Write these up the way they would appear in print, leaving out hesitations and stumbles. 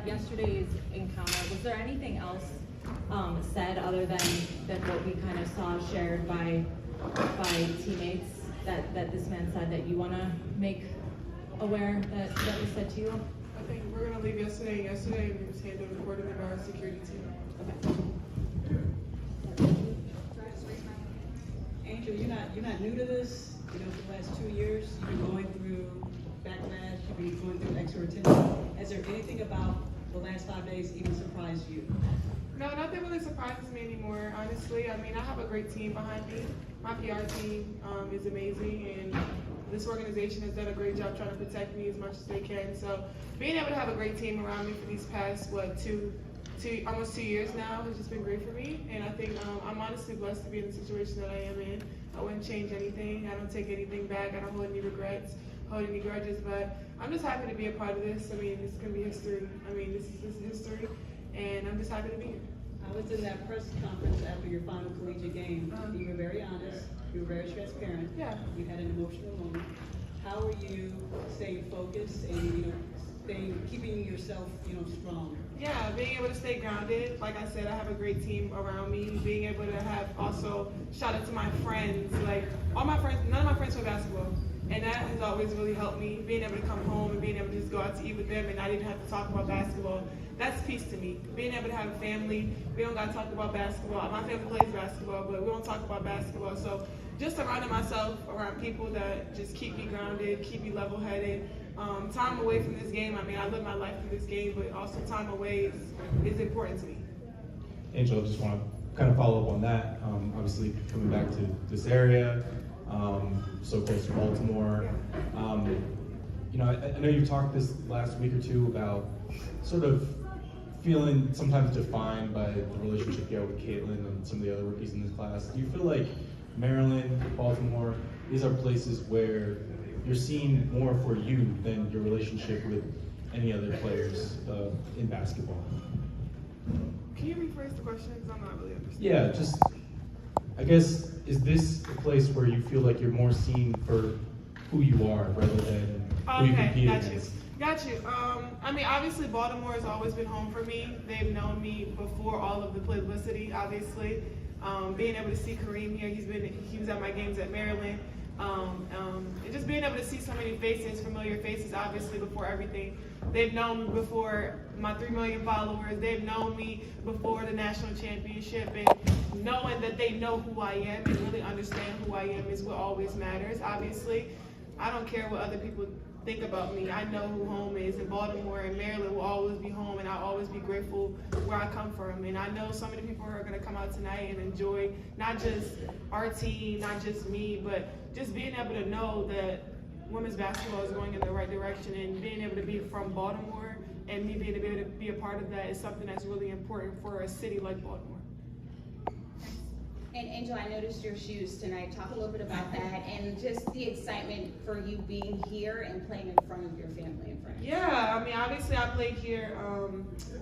yesterday's encounter, was there anything else said other than what we kind of saw shared by teammates that this man said that you want to make aware that was said to you? I think we're going to leave yesterday, and it was handled accordingly by our security team. Okay. Angel, you're not new to this. You know, for the last 2 years, you've been going through backlash, you've been going through extra attention. Has there anything about the last 5 days even surprised you? No, nothing really surprises me anymore, honestly. I mean, I have a great team behind me. My PR team is amazing, and this organization has done a great job trying to protect me as much as they can. So being able to have a great team around me for these past, almost 2 years now has just been great for me. And I think I'm honestly blessed to be in the situation that I am in. I wouldn't change anything. I don't take anything back. I don't hold any regrets, hold any grudges, but I'm just happy to be a part of this. I mean, this is going to be history. I mean, this is history, and I'm just happy to be here. I was in that press conference after your final collegiate game. You were very honest. You were very transparent. Yeah. You had an emotional moment. How are you staying focused and keeping yourself strong? Yeah, being able to stay grounded. Like I said, I have a great team around me. Being able to have also shout out to my friends. Like all my friends, none of my friends play basketball, and that has always really helped me. Being able to come home and being able to just go out to eat with them, and not even have to talk about basketball. That's peace to me. Being able to have a family, we don't got to talk about basketball. My family plays basketball, but we don't talk about basketball. So just surrounding myself around people that just keep me grounded, keep me level-headed. Time away from this game, I mean, I live my life through this game, but also time away is important to me. Angel, I just want to kind of follow up on that. Obviously, coming back to this area, so close to Baltimore. I know you talked this last week or two about sort of feeling sometimes defined by the relationship you have with Caitlin and some of the other rookies in this class. Do you feel like Maryland, Baltimore, these are places where you're seen more for you than your relationship with any other players in basketball? Can you rephrase the question? Because I'm not really understanding. Yeah, just, I guess, is this a place where you feel like you're more seen for who you are rather than who you compete against? Got you. I mean, obviously, Baltimore has always been home for me. They've known me before all of the publicity, obviously. Being able to see Kareem here, he was at my games at Maryland. And just being able to see so many faces, familiar faces, obviously, before everything. They've known me before my 3 million followers. They've known me before the national championship. And knowing that they know who I am and really understand who I am is what always matters, obviously. I don't care what other people think about me. I know who home is, and Baltimore and Maryland will always be home, and I'll always be grateful where I come from. And I know so many people are going to come out tonight and enjoy not just our team, not just me, but just being able to know that women's basketball is going in the right direction, and being able to be from Baltimore and me being able to be a part of that is something that's really important for a city like Baltimore. And Angel, I noticed your shoes tonight. Talk a little bit about that and just the excitement for you being here and playing in front of your family and friends. Yeah, I mean, obviously I played here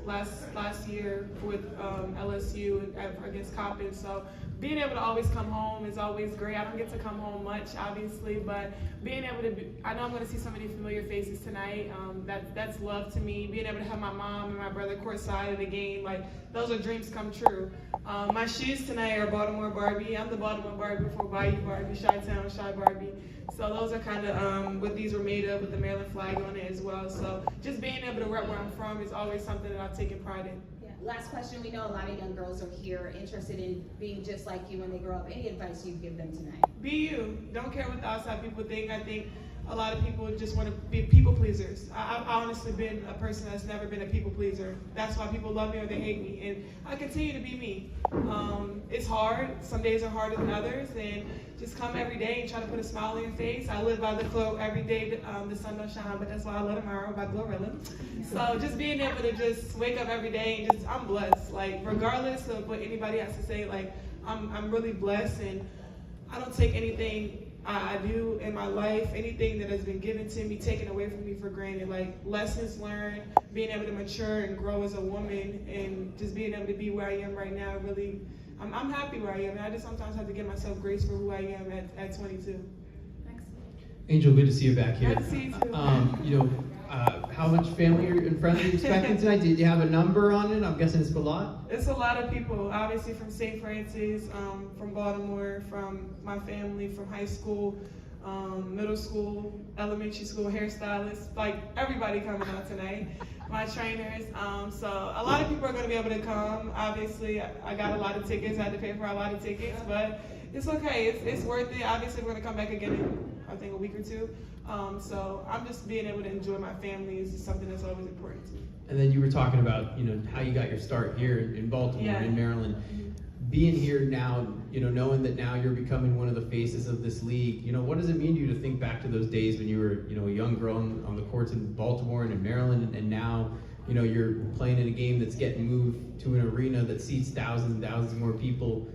last year with LSU against Coppin, so being able to always come home is always great. I don't get to come home much, obviously, but being able to I know I'm going to see so many familiar faces tonight. That's love to me. Being able to have my mom and my brother courtside in the game, like, those are dreams come true. My shoes tonight are Baltimore Barbie. I'm the Baltimore Barbie before Bayou Barbie, Chi-Town, Chi Barbie. So those are kind of what these were made of, with the Maryland flag on it as well. So just being able to rep where I'm from is always something that I've taken pride in. Yeah. Last question. We know a lot of young girls are here interested in being just like you when they grow up. Any advice you'd give them tonight? Be you. Don't care what the outside people think. I think a lot of people just want to be people pleasers. I've honestly been a person that's never been a people pleaser. That's why people love me or they hate me, and I continue to be me. It's hard. Some days are harder than others, and just come every day and try to put a smile on your face. I live by the quote, every day the sun don't shine, but that's why I love tomorrow, by Glorilla. So just being able to just wake up every day and just, I'm blessed. Like, regardless of what anybody has to say, like, I'm really blessed, and I don't take anything I do in my life, anything that has been given to me, taken away from me for granted. Like, lessons learned, being able to mature and grow as a woman, and just being able to be where I am right now, really, I'm happy where I am. And I just sometimes have to give myself grace for who I am at 22. Thanks. Angel, good to see you back here. Good to see you too. How how much family and friends are you expecting tonight? Did you have a number on it? I'm guessing it's a lot. It's a lot of people, obviously from St. Francis, from Baltimore, from my family, from high school, middle school, elementary school, hairstylists, like everybody coming out tonight. My trainers, so a lot of people are going to be able to come. Obviously, I got a lot of tickets. I had to pay for a lot of tickets, but it's okay. It's worth it. Obviously, we're going to come back again in, I think, a week or two. So I'm just being able to enjoy my family is something that's always important to me. And then you were talking about, how you got your start here in Baltimore, Yeah. in Maryland. Being here now, knowing that now you're becoming one of the faces of this league, what does it mean to you to think back to those days when you were, a young girl on the courts in Baltimore and in Maryland, and now, you're playing in a game that's getting moved to an arena that seats thousands and thousands more people.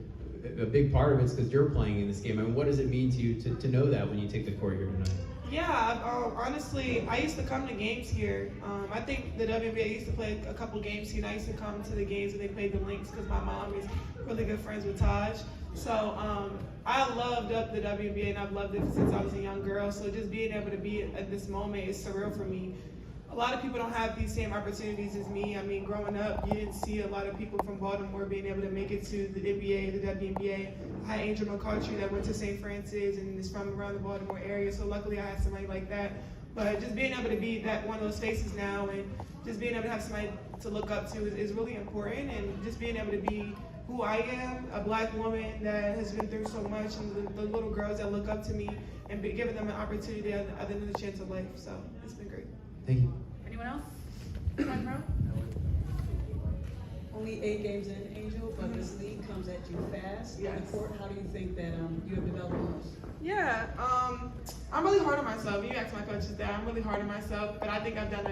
A big part of it's because you're playing in this game. I mean, what does it mean to you to know that when you take the court here tonight? Yeah, honestly, I used to come to games here. I think the WNBA used to play a couple games here, and I used to come to the games when they played the Lynx because my mom is really good friends with Taj. So I loved the WNBA, and I've loved it since I was a young girl. So just being able to be at this moment is surreal for me. A lot of people don't have these same opportunities as me. I mean, growing up, you didn't see a lot of people from Baltimore being able to make it to the NBA, the WNBA. I had Angel McCarthy that went to St. Francis and is from around the Baltimore area, so luckily I had somebody like that. But just being able to be that one of those faces now and just being able to have somebody to look up to is really important, and just being able to be who I am, a black woman that has been through so much, and the little girls that look up to me, and giving them an opportunity at the end of the chance of life. So it's been great. Thank you. Anyone else? Front row? Only 8 games in, Angel, but this league comes at you fast. On Yes. the court, how do you think that you have developed most? Yeah, I'm really hard on myself. You asked my coaches that. I'm really hard on myself, but I think I've done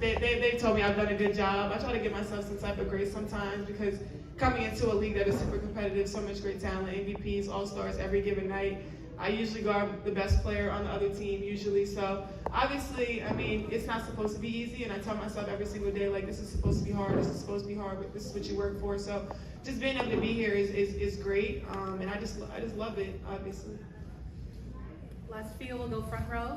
they told me I've done a good job. I try to give myself some type of grace sometimes because coming into a league that is super competitive, so much great talent, MVPs, All-Stars every given night. I usually guard the best player on the other team usually. So obviously, I mean, it's not supposed to be easy, and I tell myself every single day, like, this is supposed to be hard, this is supposed to be hard, but this is what you work for. So just being able to be here is great, and I just love it, obviously. Last few will go front row.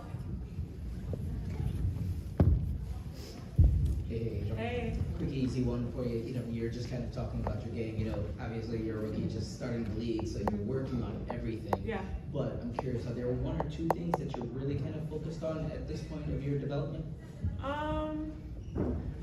Hey, Angel. Hey. Quick, easy one for you. You're just kind of talking about your game. Obviously you're a rookie just starting the league, so you're working on everything. Yeah. But I'm curious, are there one or two things that you're really kind of focused on at this point of your development?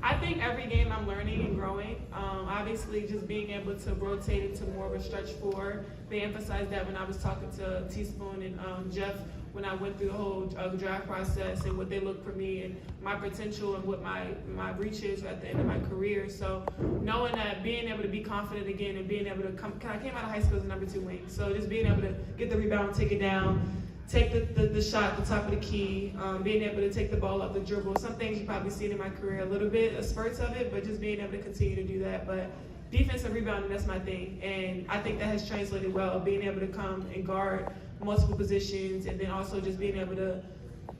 I think every game I'm learning and growing. Obviously, just being able to rotate into more of a stretch four. They emphasized that when I was talking to Teaspoon and Jeff when I went through the whole draft process and what they look for me and my potential and what my reach is at the end of my career. So knowing that, being able to be confident again and being able to I came out of high school as a number 2 wing. So just being able to get the rebound, take it down, take the shot at the top of the key, being able to take the ball up the dribble. Some things you probably seen in my career a little bit, spurts of it, but just being able to continue to do that. But defense and rebounding, that's my thing. And I think that has translated well, being able to come and guard multiple positions, and then also just being able to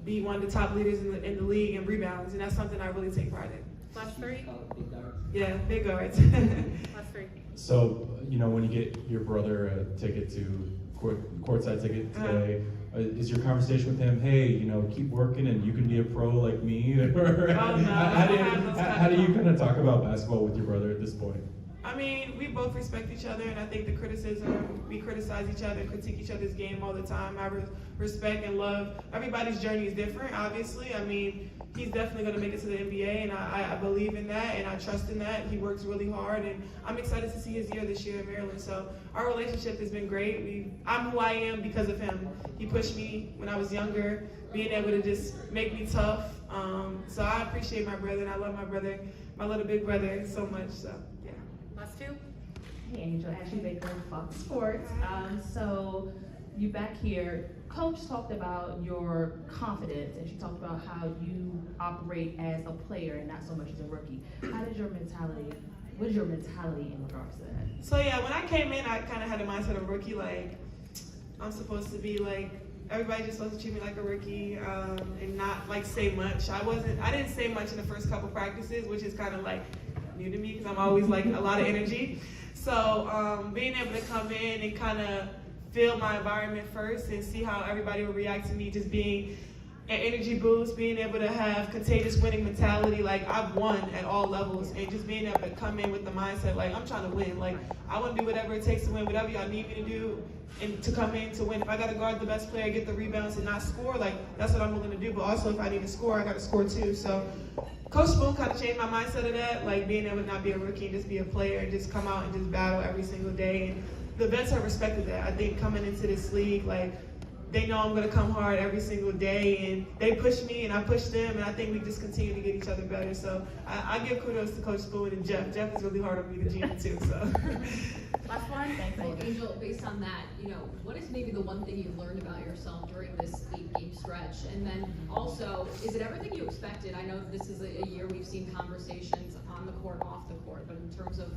be one of the top leaders in the league in rebounds, and that's something I really take pride in. Last three. Big guards. Yeah, big guards. Last three. So, when you get your brother a ticket to courtside ticket today, is your conversation with him, hey, keep working and you can be a pro like me? Or Oh, no, how do you kind of talk about basketball with your brother at this point? I mean, we both respect each other, and I think the criticism, we criticize each other and critique each other's game all the time. I respect and love. Everybody's journey is different, obviously. I mean, he's definitely going to make it to the NBA, and I believe in that, and I trust in that. He works really hard, and I'm excited to see his year this year in Maryland. So our relationship has been great. I'm who I am because of him. He pushed me when I was younger, being able to just make me tough. So I appreciate my brother, and I love my brother, my little big brother, so much. So, yeah. Last two. Hey Angel, Ashley Baker, Fox Sports. So you back here, Coach talked about your confidence, and she talked about how you operate as a player and not so much as a rookie. What is your mentality in regards to that? So yeah, when I came in, I kind of had a mindset of rookie, like I'm supposed to be like, everybody's just supposed to treat me like a rookie and not like say much. I didn't say much in the first couple practices, which is kind of like new to me because I'm always like a lot of energy. So being able to come in and kind of feel my environment first and see how everybody will react to me just being an energy boost, being able to have contagious winning mentality. Like, I've won at all levels, and just being able to come in with the mindset, like, I'm trying to win. Like, I want to do whatever it takes to win, whatever y'all need me to do, and to come in to win. If I got to guard the best player, get the rebounds, and not score, like, that's what I'm willing to do. But also, if I need to score, I got to score too. So Coach Spoon kind of changed my mindset of that, like being able to not be a rookie and just be a player and just come out and just battle every single day. And the vets have respected that. I think coming into this league, like, they know I'm going to come hard every single day, and they push me and I push them, and I think we just continue to get each other better. So I give kudos to Coach Spoon and Jeff. Jeff is really hard on me, the GM, too. So. Last one. Well, Angel, based on that, what is maybe the one thing you learned about yourself during this 8-game stretch? And then also, is it everything you expected? I know this is a year we've seen conversations on the court, off the court, but in terms of,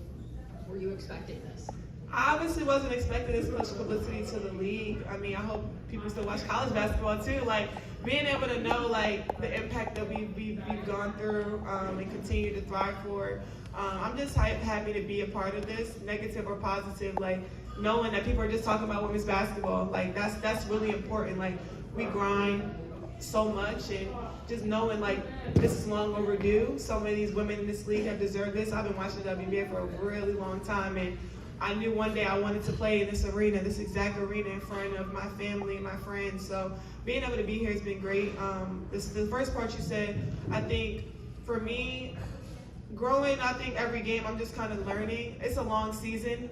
were you expecting this? I obviously wasn't expecting this much publicity to the league. I mean, I hope people still watch college basketball too. Like, being able to know, like, the impact that we've gone through and continue to thrive for. I'm just happy to be a part of this, negative or positive. Like, knowing that people are just talking about women's basketball, like, that's really important. Like, we grind so much, and just knowing, like, this is long overdue. So many of these women in this league have deserved this. I've been watching the WNBA for a really long time, and I knew one day I wanted to play in this arena, this exact arena, in front of my family and my friends. So being able to be here has been great. The first part you said, I think for me, growing, I think every game I'm just kind of learning. It's a long season,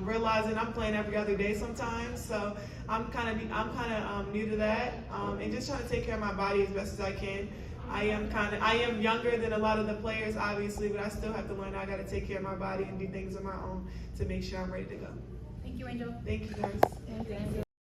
realizing I'm playing every other day sometimes. So I'm kind of new to that, and just trying to take care of my body as best as I can. I am younger than a lot of the players, obviously, but I still have to learn. I got to take care of my body and do things on my own to make sure I'm ready to go. Thank you, Angel. Thank you, guys. Thank you.